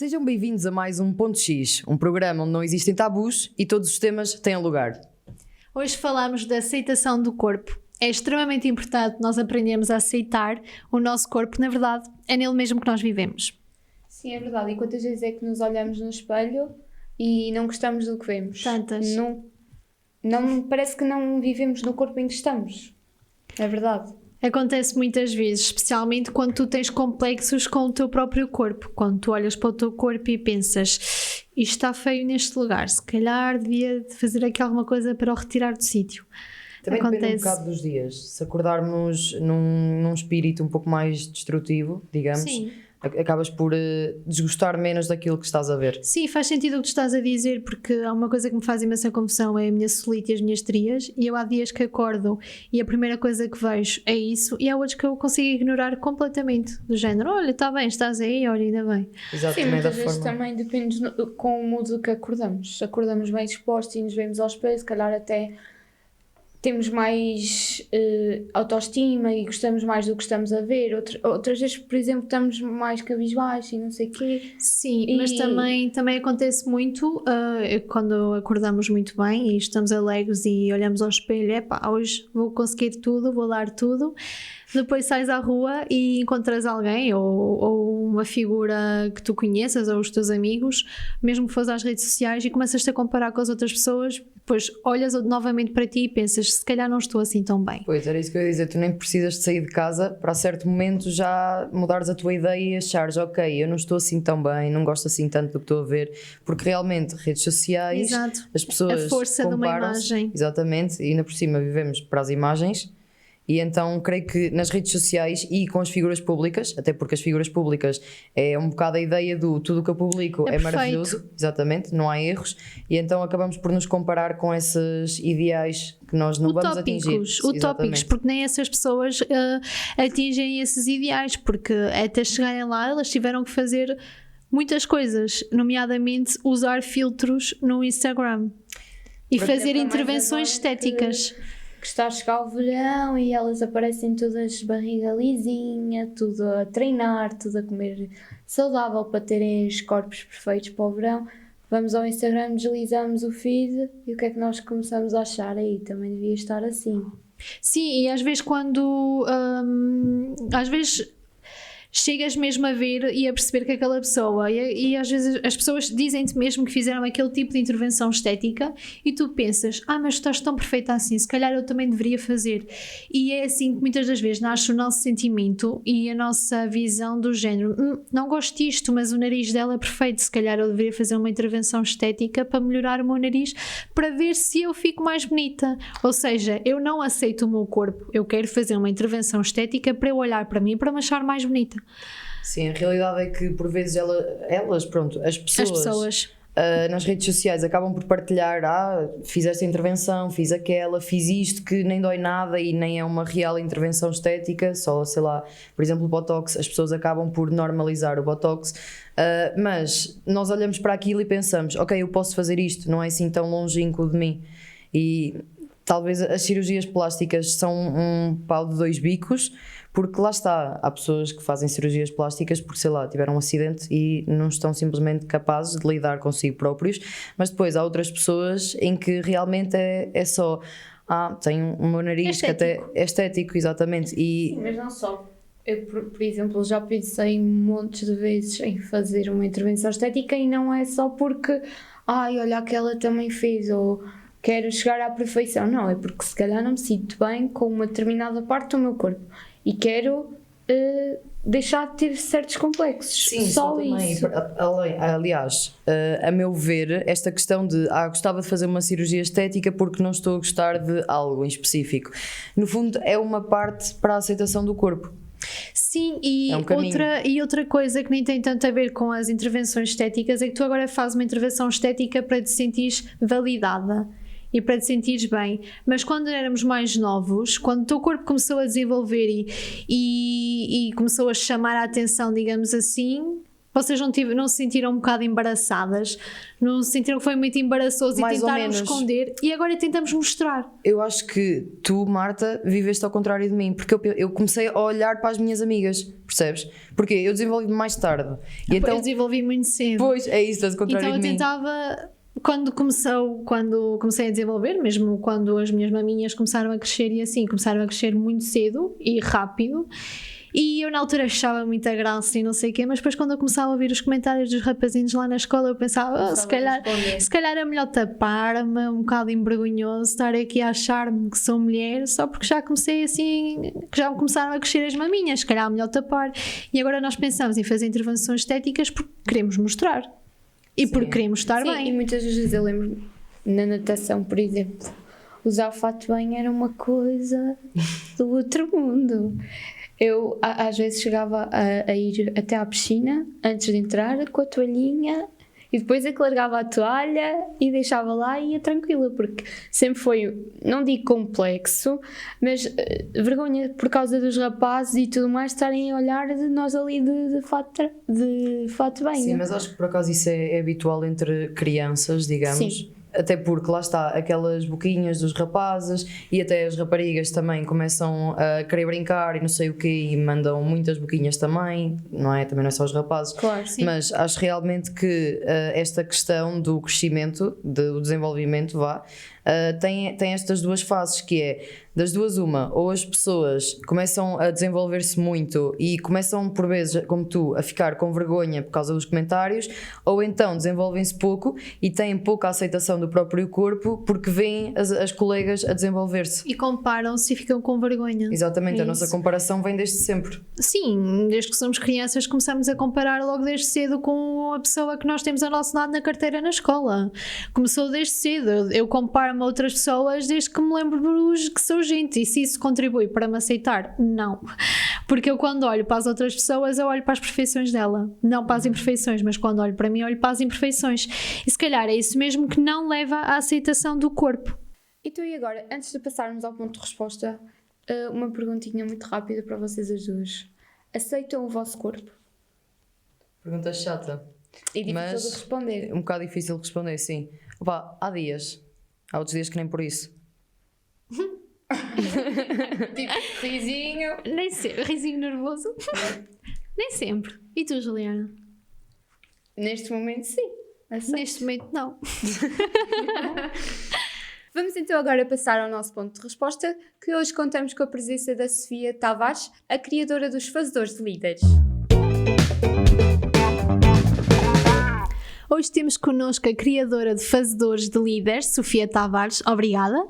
Sejam bem-vindos a mais um Ponto X, um programa onde não existem tabus e todos os temas têm lugar. Hoje falamos da aceitação do corpo. É extremamente importante nós aprendermos a aceitar o nosso corpo, na verdade, é nele mesmo que nós vivemos. Sim, é verdade. E quantas vezes é que nos olhamos no espelho e não gostamos do que vemos? Tantas. Não, parece que não vivemos no corpo em que estamos. É verdade. Acontece muitas vezes, especialmente quando tu tens complexos com o teu próprio corpo. Quando tu olhas para o teu corpo e pensas, isto está feio neste lugar, se calhar devia fazer aqui alguma coisa para o retirar do sítio. Também depende um bocado dos dias. Se acordarmos num espírito um pouco mais destrutivo, digamos, Sim. Acabas por desgostar menos daquilo que estás a ver. Sim, faz sentido o que tu estás a dizer, porque há uma coisa que me faz imensa confusão, é a minha celulite e as minhas estrias, e eu há dias que acordo e a primeira coisa que vejo é isso, e há outros que eu consigo ignorar completamente, do género, olha, está bem, estás aí, olha, ainda bem. Exato, Sim, também muitas da vezes forma. também depende com o modo que acordamos. Acordamos bem dispostos e nos vemos ao espelho, se calhar até temos mais autoestima e gostamos mais do que estamos a ver. Outras vezes, por exemplo, estamos mais cabisbaixos e não sei o quê. Sim, mas também acontece muito quando acordamos muito bem e estamos alegres e olhamos ao espelho, epá, hoje vou conseguir tudo, vou dar tudo. Depois sais à rua e encontras alguém ou uma figura que tu conheças ou os teus amigos, mesmo que fores às redes sociais, e começas-te a comparar com as outras pessoas, depois olhas novamente para ti e pensas, se calhar não estou assim tão bem. Pois, era isso que eu ia dizer, tu nem precisas de sair de casa para a certo momento já mudares a tua ideia e achares, ok, eu não estou assim tão bem, não gosto assim tanto do que estou a ver, porque realmente redes sociais, Exato. as pessoas A força de uma comparam-se, imagem. exatamente, e ainda por cima vivemos para as imagens. E então creio que nas redes sociais e com as figuras públicas, até porque as figuras públicas é um bocado a ideia do tudo o que eu publico é perfeito. maravilhoso, exatamente, não há erros, e então acabamos por nos comparar com esses ideais que nós não vamos atingir. Utópicos, Exatamente. porque nem essas pessoas atingem esses ideais, porque até chegarem lá elas tiveram que fazer muitas coisas, nomeadamente usar filtros no Instagram e Porque fazer é para mais intervenções agora estéticas. Que está a chegar o verão e elas aparecem todas barriga lisinha, tudo a treinar, tudo a comer saudável para terem os corpos perfeitos para o verão. Vamos ao Instagram, deslizamos o feed e o que é que nós começamos a achar? Aí também devia estar assim. Sim, e às vezes às vezes chegas mesmo a ver e a perceber que aquela pessoa, e às vezes as pessoas dizem-te mesmo que fizeram aquele tipo de intervenção estética e tu pensas, mas tu estás tão perfeita assim, se calhar eu também deveria fazer. E é assim que muitas das vezes nasce o nosso sentimento e a nossa visão do género, não gosto disto, mas o nariz dela é perfeito, se calhar eu deveria fazer uma intervenção estética para melhorar o meu nariz, para ver se eu fico mais bonita. Ou seja, eu não aceito o meu corpo, eu quero fazer uma intervenção estética para eu olhar para mim e para me achar mais bonita. Sim, a realidade é que por vezes as pessoas nas redes sociais acabam por partilhar, fiz esta intervenção, fiz aquela, fiz isto que nem dói nada e nem é uma real intervenção estética, só, sei lá, por exemplo, o Botox, as pessoas acabam por normalizar o Botox, mas nós olhamos para aquilo e pensamos, ok, eu posso fazer isto, não é assim tão longínquo de mim. E talvez as cirurgias plásticas são um pau de dois bicos, porque lá está, há pessoas que fazem cirurgias plásticas porque, sei lá, tiveram um acidente e não estão simplesmente capazes de lidar consigo próprios, mas depois há outras pessoas em que realmente é só, tenho o meu nariz que até é estético, exatamente. E Sim, mas não só. Eu, por exemplo, já pensei montes de vezes em fazer uma intervenção estética e não é só porque, olha, aquela também fez, ou quero chegar à perfeição. Não, é porque se calhar não me sinto bem com uma determinada parte do meu corpo e quero deixar de ter certos complexos. sim, só também, isso. aliás, a meu ver, esta questão de gostava de fazer uma cirurgia estética porque não estou a gostar de algo em específico, no fundo é uma parte para a aceitação do corpo. Sim, e, É um caminho. outra coisa que nem tem tanto a ver com as intervenções estéticas é que tu agora fazes uma intervenção estética para te sentires validada e para te sentires bem, mas quando éramos mais novos, quando o teu corpo começou a desenvolver e começou a chamar a atenção, digamos assim, Vocês não se sentiram um bocado embaraçadas? Não se sentiram que foi muito embaraçoso Mais e tentaram esconder? E agora tentamos mostrar. Eu acho que tu, Marta, viveste ao contrário de mim, porque eu comecei a olhar para as minhas amigas, percebes? Porque eu desenvolvi mais tarde. E então, eu desenvolvi muito cedo. Pois, é isso, ao contrário então de mim. Então eu tentava... Quando comecei a desenvolver, mesmo quando as minhas maminhas começaram a crescer e assim, começaram a crescer muito cedo e rápido, e eu na altura achava muita graça e não sei o quê, mas depois quando eu começava a ouvir os comentários dos rapazinhos lá na escola, eu pensava, se calhar é melhor tapar-me, um bocado envergonhoso estar aqui a achar-me que sou mulher, só porque já comecei assim, que já começaram a crescer as maminhas, se calhar é melhor tapar. E agora nós pensamos em fazer intervenções estéticas porque queremos mostrar. E porque queremos estar bem. E muitas vezes eu lembro na natação, por exemplo, usar o fato de banho era uma coisa do outro mundo. Eu às vezes chegava a ir até à piscina antes de entrar com a toalhinha e depois é que largava a toalha e deixava lá e ia tranquila, porque sempre foi, não digo complexo, mas vergonha por causa dos rapazes e tudo mais estarem a olhar de nós ali de fato de banho. Sim, mas acho que por acaso isso é habitual entre crianças, digamos. Sim. Até porque lá está, aquelas boquinhas dos rapazes e até as raparigas também começam a querer brincar e não sei o quê e mandam muitas boquinhas também, não é? Também não é só os rapazes. Claro, sim. Mas acho realmente que esta questão do crescimento, do desenvolvimento, tem estas duas fases, que é, das duas uma, ou as pessoas começam a desenvolver-se muito e começam por vezes, como tu, a ficar com vergonha por causa dos comentários, ou então desenvolvem-se pouco e têm pouca aceitação do próprio corpo porque veem as colegas a desenvolver-se. E comparam-se e ficam com vergonha. Exatamente, a nossa comparação vem desde sempre. Sim, desde que somos crianças começamos a comparar logo desde cedo com a pessoa que nós temos ao nosso lado na carteira na escola. Começou desde cedo, eu comparo-me a outras pessoas desde que me lembro que sou gente, e se isso contribui para me aceitar, não. Porque eu quando olho para as outras pessoas, eu olho para as perfeições dela, não para as imperfeições, mas quando olho para mim, olho para as imperfeições. E se calhar é isso mesmo que não leva à aceitação do corpo. Então e agora, antes de passarmos ao ponto de resposta, uma perguntinha muito rápida para vocês as duas. Aceitam o vosso corpo? Pergunta chata. E difícil mas de responder. Um bocado difícil de responder, sim. Opa, há dias. Há outros dias que nem por isso. Tipo, risinho. Nem sempre. Risinho nervoso? Nem sempre. E tu, Juliana? Neste momento, sim. Aceito. Neste momento, não. Vamos então agora passar ao nosso ponto de resposta, que hoje contamos com a presença da Sofia Tavares, a criadora dos Fazedores de Líderes. Hoje temos connosco a criadora de Fazedores de Líderes, Sofia Tavares. Obrigada.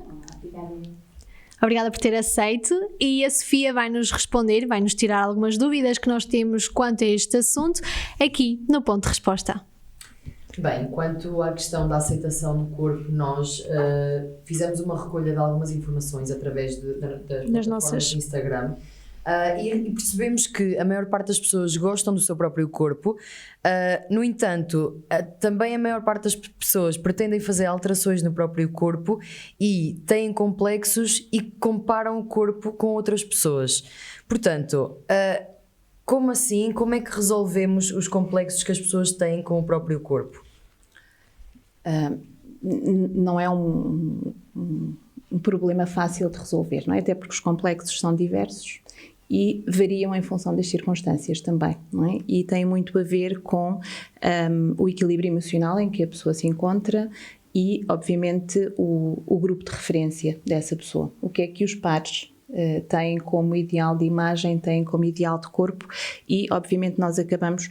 Obrigada por ter aceito. E a Sofia vai nos responder, vai nos tirar algumas dúvidas que nós temos quanto a este assunto, aqui no ponto de resposta. Bem, quanto à questão da aceitação do corpo, nós fizemos uma recolha de algumas informações através das nossas Instagram. E percebemos que a maior parte das pessoas gostam do seu próprio corpo. No entanto, também a maior parte das pessoas pretendem fazer alterações no próprio corpo e têm complexos e comparam o corpo com outras pessoas. Portanto, como assim? Como é que resolvemos os complexos que as pessoas têm com o próprio corpo? Não é um problema fácil de resolver, não é? Até porque os complexos são diversos e variam em função das circunstâncias também, não é? E tem muito a ver com o equilíbrio emocional em que a pessoa se encontra e, obviamente, o grupo de referência dessa pessoa. O que é que os pares têm como ideal de imagem, têm como ideal de corpo e, obviamente, nós acabamos,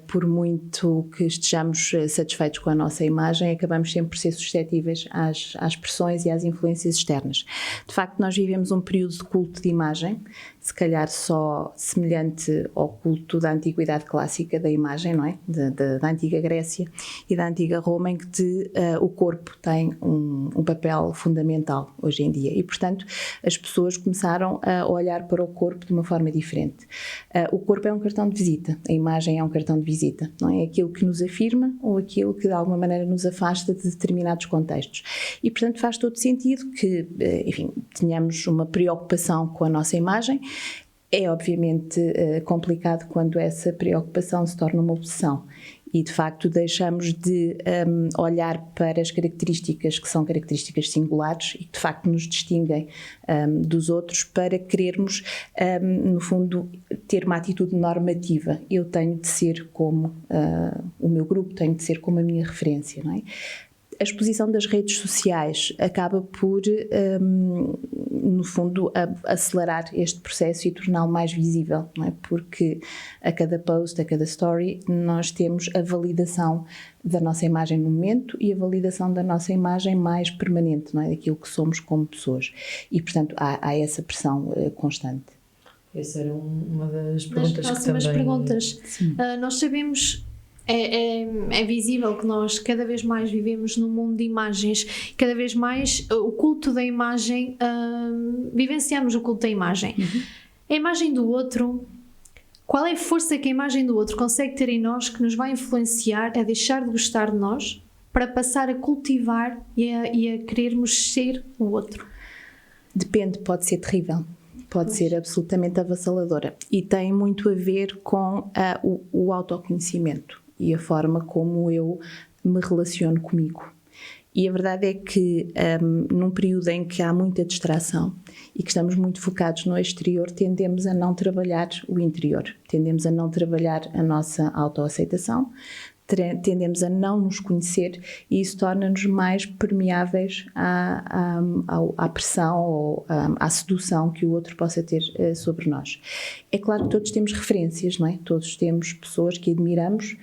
por muito que estejamos satisfeitos com a nossa imagem, acabamos sempre por ser suscetíveis às pressões e às influências externas. De facto, nós vivemos um período de culto de imagem, se calhar só semelhante ao culto da antiguidade clássica da imagem, não é? Da antiga Grécia e da antiga Roma, em que o corpo tem um papel fundamental hoje em dia e, portanto, as pessoas começaram a olhar para o corpo de uma forma diferente. O corpo é um cartão de visita, a imagem é um cartão de visita, não é? Aquilo que nos afirma ou aquilo que de alguma maneira nos afasta de determinados contextos. E, portanto, faz todo sentido que, enfim, tenhamos uma preocupação com a nossa imagem. É obviamente complicado quando essa preocupação se torna uma obsessão e de facto deixamos de olhar para as características que são características singulares e que de facto nos distinguem dos outros para querermos, no fundo, ter uma atitude normativa. Eu tenho de ser como o meu grupo, tenho de ser como a minha referência, não é? A exposição das redes sociais acaba por, no fundo, acelerar este processo e torná-lo mais visível, não é? Porque a cada post, a cada story, nós temos a validação da nossa imagem no momento e a validação da nossa imagem mais permanente, não é? Daquilo que somos como pessoas. E, portanto, há essa pressão constante. Essa era uma das perguntas que também... perguntas. Nós sabemos... É visível que nós cada vez mais vivemos num mundo de imagens, cada vez mais o culto da imagem, vivenciamos o culto da imagem. A imagem do outro, qual é a força que a imagem do outro consegue ter em nós que nos vai influenciar a deixar de gostar de nós para passar a cultivar e a querermos ser o outro? Depende, pode ser terrível. Pode ser absolutamente avassaladora e tem muito a ver com o autoconhecimento e a forma como eu me relaciono comigo. E a verdade é que num período em que há muita distração e que estamos muito focados no exterior, tendemos a não trabalhar o interior, tendemos a não trabalhar a nossa autoaceitação, tendemos a não nos conhecer e isso torna-nos mais permeáveis à pressão ou à sedução que o outro possa ter sobre nós. É claro que todos temos referências, não é? Todos temos pessoas que admiramos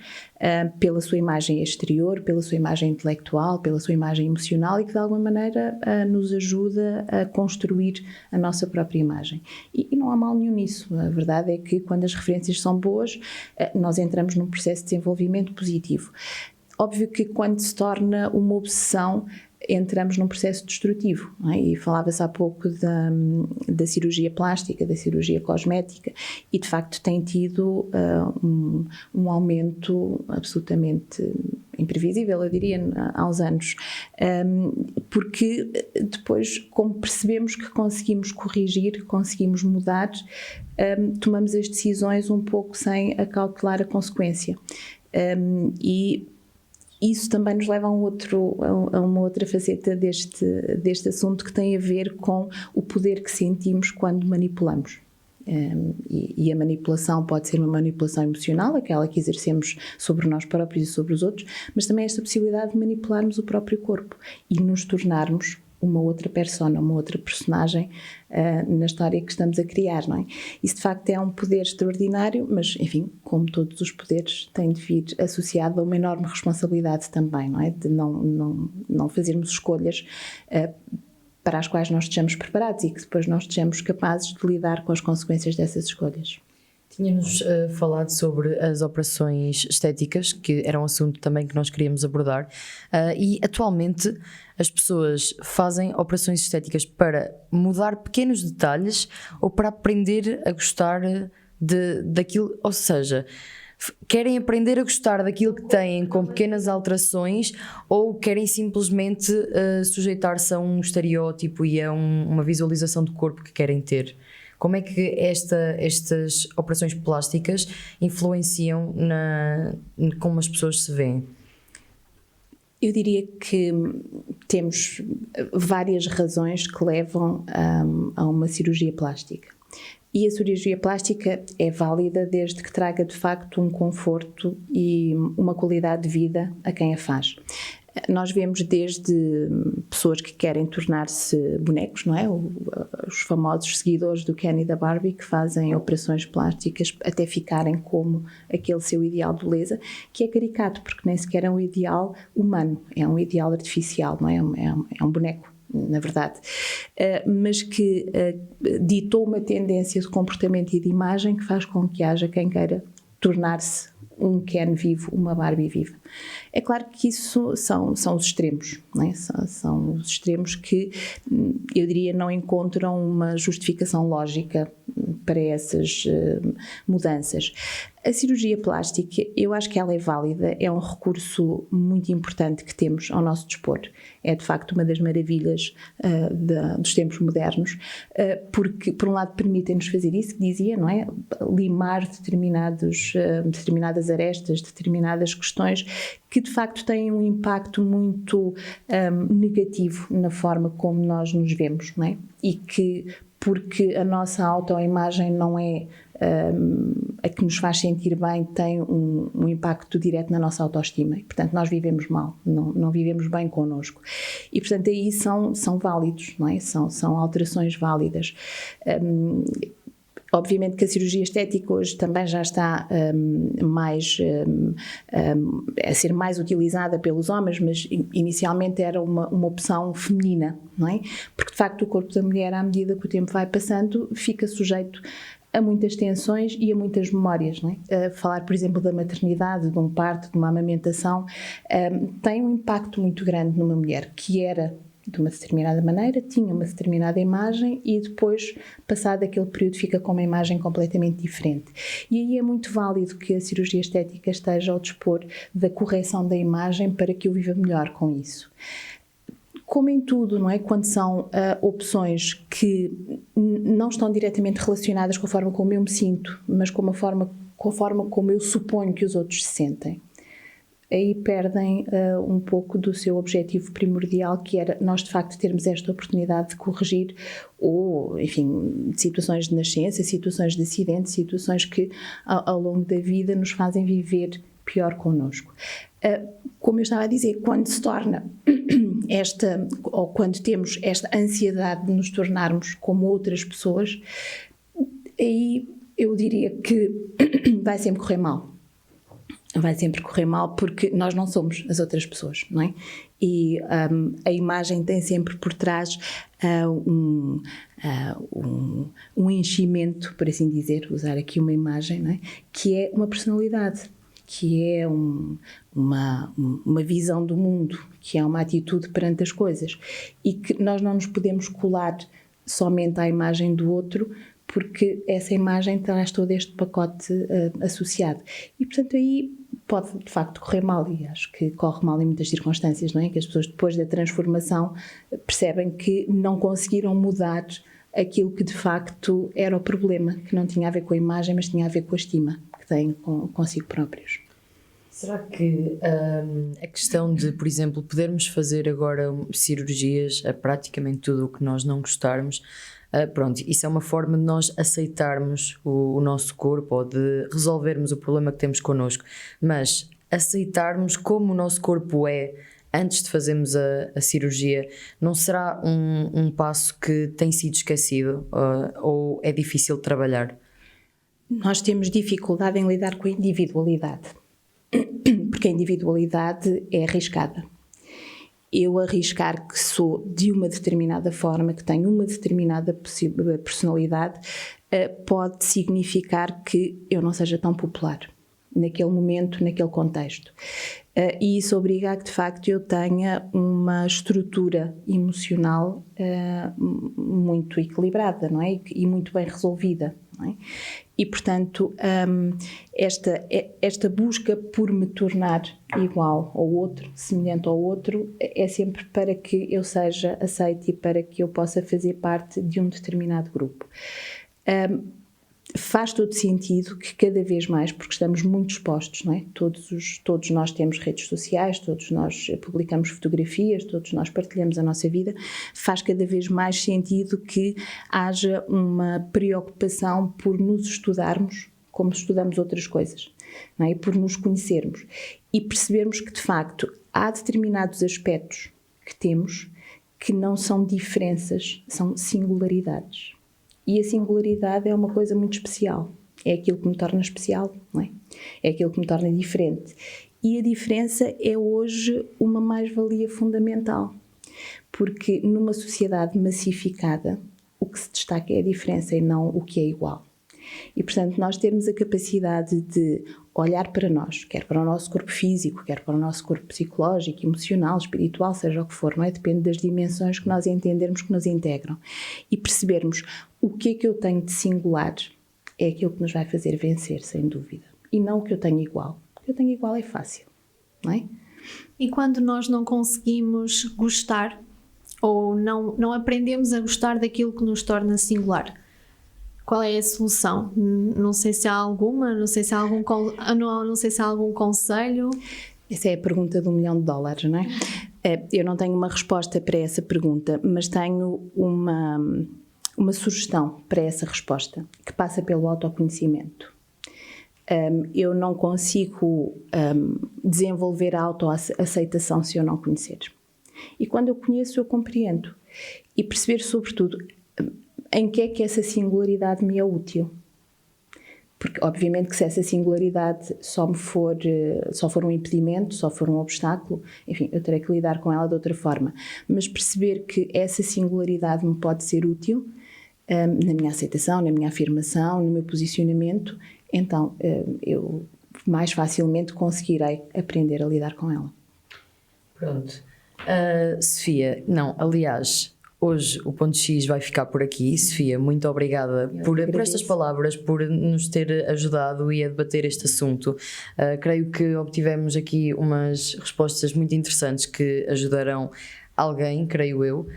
pela sua imagem exterior, pela sua imagem intelectual, pela sua imagem emocional e que de alguma maneira nos ajuda a construir a nossa própria imagem. E não há mal nenhum nisso. A verdade é que quando as referências são boas, nós entramos num processo de desenvolvimento positivo. Óbvio que quando se torna uma obsessão, entramos num processo destrutivo, não é? E falava-se há pouco da cirurgia plástica, da cirurgia cosmética e de facto tem tido um aumento absolutamente imprevisível, eu diria, há uns anos, porque depois, como percebemos que conseguimos corrigir, conseguimos mudar, tomamos as decisões um pouco sem acautelar a consequência. E isso também nos leva a uma outra faceta deste assunto que tem a ver com o poder que sentimos quando manipulamos. E a manipulação pode ser uma manipulação emocional, aquela que exercemos sobre nós próprios e sobre os outros, mas também esta possibilidade de manipularmos o próprio corpo e nos tornarmos uma outra persona, uma outra personagem na história que estamos a criar, não é? Isso de facto é um poder extraordinário, mas enfim, como todos os poderes, tem de vir associado a uma enorme responsabilidade também, não é? De não fazermos escolhas para as quais nós estejamos preparados e que depois nós estejamos capazes de lidar com as consequências dessas escolhas. Tínhamos falado sobre as operações estéticas, que era um assunto também que nós queríamos abordar, e atualmente as pessoas fazem operações estéticas para mudar pequenos detalhes ou para aprender a gostar daquilo, ou seja, querem aprender a gostar daquilo que têm com pequenas alterações ou querem simplesmente sujeitar-se a um estereótipo e a uma visualização do corpo que querem ter. Como é que estas operações plásticas influenciam como as pessoas se veem? Eu diria que temos várias razões que levam a uma cirurgia plástica. E a cirurgia plástica é válida desde que traga de facto um conforto e uma qualidade de vida a quem a faz. Nós vemos desde pessoas que querem tornar-se bonecos, não é? Os famosos seguidores do Ken e da Barbie que fazem operações plásticas até ficarem como aquele seu ideal de beleza, que é caricato, porque nem sequer é um ideal humano, é um ideal artificial, não é? É um boneco, na verdade, mas que ditou uma tendência de comportamento e de imagem que faz com que haja quem queira tornar-se um Ken vivo, uma Barbie viva. É claro que isso são os extremos, não é? São os extremos que, eu diria, não encontram uma justificação lógica para essas mudanças. A cirurgia plástica, eu acho que ela é válida, é um recurso muito importante que temos ao nosso dispor. É de facto uma das maravilhas dos tempos modernos, porque por um lado permitem-nos fazer isso que dizia, não é? Limar determinadas arestas, determinadas questões que de facto têm um impacto muito negativo na forma como nós nos vemos, não é? E que, porque a nossa autoimagem não é a que nos faz sentir bem, tem um impacto direto na nossa autoestima e, portanto, nós vivemos mal, não vivemos bem connosco. E, portanto, aí são válidos, não é? São alterações válidas. Obviamente que a cirurgia estética hoje também já está a ser mais utilizada pelos homens, mas inicialmente era uma opção feminina, não é? Porque de facto o corpo da mulher, à medida que o tempo vai passando, fica sujeito a muitas tensões e a muitas memórias, não é? Falar, por exemplo, da maternidade, de um parto, de uma amamentação, tem um impacto muito grande numa mulher que era de uma determinada maneira, tinha uma determinada imagem e depois, passado aquele período, fica com uma imagem completamente diferente. E aí é muito válido que a cirurgia estética esteja ao dispor da correção da imagem para que eu viva melhor com isso. Como em tudo, não é? Quando são opções que não estão diretamente relacionadas com a forma como eu me sinto, mas com a forma como eu suponho que os outros se sentem, aí perdem um pouco do seu objetivo primordial, que era nós de facto termos esta oportunidade de corrigir ou, enfim, situações de nascença, situações de acidente, situações que ao longo da vida nos fazem viver pior connosco. Como eu estava a dizer, quando se torna ou quando temos esta ansiedade de nos tornarmos como outras pessoas, aí eu diria que vai sempre correr mal. Vai sempre correr mal porque nós não somos as outras pessoas, não é? E a imagem tem sempre por trás um enchimento, por assim dizer, usar aqui uma imagem, não é? Que é uma personalidade, que é uma visão do mundo, que é uma atitude perante as coisas e que nós não nos podemos colar somente à imagem do outro, porque essa imagem traz todo este pacote associado. E, portanto, aí pode, de facto, correr mal, e acho que corre mal em muitas circunstâncias, não é? Que as pessoas, depois da transformação, percebem que não conseguiram mudar aquilo que, de facto, era o problema, que não tinha a ver com a imagem, mas tinha a ver com a estima que têm consigo próprios. Será que a questão de, por exemplo, podermos fazer agora cirurgias a praticamente tudo o que nós não gostarmos, pronto, isso é uma forma de nós aceitarmos o nosso corpo ou de resolvermos o problema que temos connosco, mas aceitarmos como o nosso corpo é antes de fazermos a cirurgia, não será um passo que tem sido esquecido ou é difícil de trabalhar? Nós temos dificuldade em lidar com a individualidade, porque a individualidade é arriscada. Eu arriscar que sou de uma determinada forma, que tenho uma determinada personalidade, pode significar que eu não seja tão popular naquele momento, naquele contexto. E isso obriga a que, de facto, eu tenha uma estrutura emocional muito equilibrada, não é? E muito bem resolvida, não é? E, portanto, esta busca por me tornar igual ao outro, semelhante ao outro, é sempre para que eu seja aceite e para que eu possa fazer parte de um determinado grupo. Faz todo sentido que cada vez mais, porque estamos muito expostos, não é? Todos nós temos redes sociais, todos nós publicamos fotografias, todos nós partilhamos a nossa vida, faz cada vez mais sentido que haja uma preocupação por nos estudarmos como estudamos outras coisas, não é? Por nos conhecermos e percebermos que, de facto, há determinados aspectos que temos que não são diferenças, são singularidades. E a singularidade é uma coisa muito especial. É aquilo que me torna especial, não é? É aquilo que me torna diferente. E a diferença é hoje uma mais-valia fundamental. Porque numa sociedade massificada, o que se destaca é a diferença e não o que é igual. E, portanto, nós termos a capacidade de olhar para nós, quer para o nosso corpo físico, quer para o nosso corpo psicológico, emocional, espiritual, seja o que for, não é? Depende das dimensões que nós entendermos que nos integram. E percebermos o que é que eu tenho de singular é aquilo que nos vai fazer vencer, sem dúvida. E não o que eu tenho igual. O que eu tenho igual é fácil, não é? E quando nós não conseguimos gostar ou não aprendemos a gostar daquilo que nos torna singular, qual é a solução? Não sei se há alguma, não sei se há algum conselho. Essa é a pergunta de $1 milhão, não é? Eu não tenho uma resposta para essa pergunta, mas tenho uma sugestão para essa resposta, que passa pelo autoconhecimento. Eu não consigo desenvolver a autoaceitação se eu não conhecer. E quando eu conheço, eu compreendo. E perceber, sobretudo, em que é que essa singularidade me é útil. Porque, obviamente, que se essa singularidade só for um impedimento, só for um obstáculo, enfim, eu terei que lidar com ela de outra forma. Mas perceber que essa singularidade me pode ser útil na minha aceitação, na minha afirmação, no meu posicionamento, então eu mais facilmente conseguirei aprender a lidar com ela. Pronto. Sofia, aliás, hoje o Ponto X vai ficar por aqui. Sofia, muito obrigada por estas palavras, por nos ter ajudado e a debater este assunto. Creio que obtivemos aqui umas respostas muito interessantes que ajudarão alguém, creio eu.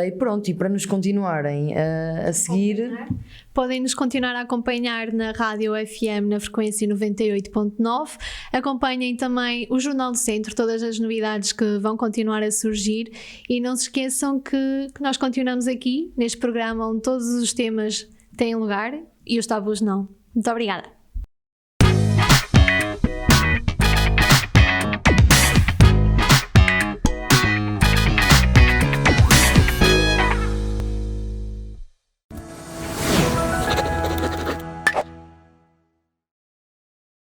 E pronto, e para nos continuarem a seguir, podem nos continuar a acompanhar na Rádio FM na frequência 98.9. Acompanhem também o Jornal do Centro, todas as novidades que vão continuar a surgir, e não se esqueçam que nós continuamos aqui neste programa onde todos os temas têm lugar e os tabus não. Muito obrigada.